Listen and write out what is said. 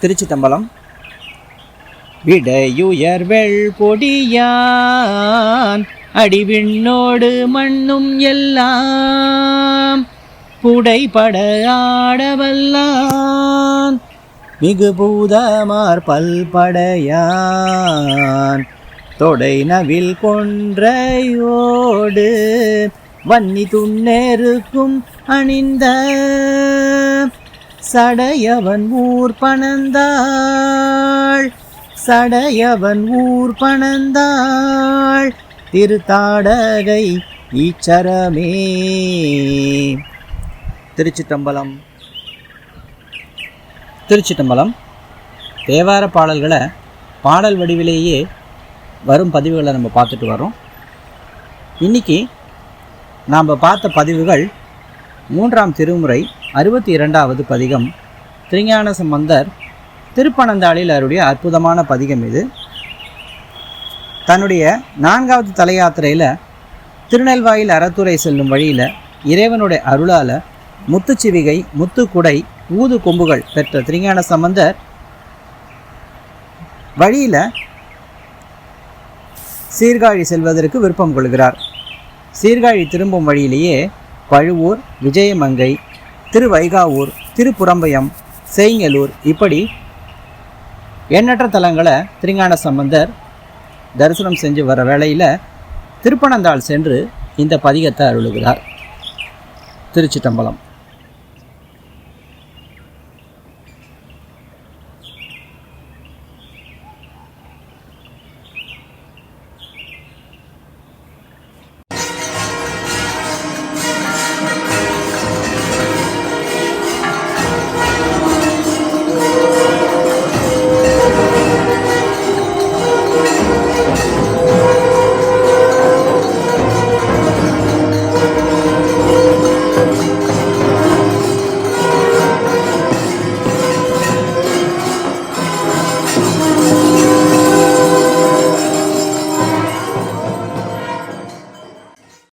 திருச்சிட்டம்பலம். விடையுயர்வெள் பொடியான் அடிவிண்ணோடு மண்ணும் எல்லாம் புடைபட ஆடவல்லான் மிகுபூதமார் பல்படையான் தொடை நவில் கொன்றையோடு வன்னி துண்ணெருக்கும் அணிந்த சடையவன் ஊர் பணந்தாள் திருத்தாடகை ஈச்சரமே. திருச்சிட்டம்பலம். தேவார பாடல்களை பாடல் வடிவிலேயே வரும் பதிவுகளை நம்ம பார்த்துட்டு வரோம். இன்றைக்கி நாம் பார்த்த பதிவுகள் 3ஆம் திருமுறை 62வது பதிகம் திருஞான சம்பந்தர் திருப்பனந்தாளில் அருடைய அற்புதமான பதிகம் இது. தன்னுடைய 4வது தல யாத்திரையில் திருநெல்வாயில் அறத்துறை செல்லும் வழியில் இறைவனுடைய அருளால் முத்துச்சிவிகை, முத்துக்குடை, ஊது கொம்புகள் பெற்ற திருஞான சம்பந்தர் வழியில் சீர்காழி செல்வதற்கு விருப்பம் கொள்கிறார். சீர்காழி திரும்பும் வழியிலேயே பழுவூர், விஜயமங்கை, திருவைகாவூர், திருப்புறம்பயம், செய்ங்கலூர் இப்படி எண்ணற்ற தலங்களை திருஞான சம்பந்தர் தரிசனம் செஞ்சு வர வேளையில் திருப்பனந்தாள் சென்று இந்த பதிகத்தை அருளுகிறார். திருச்சிட்டம்பலம்.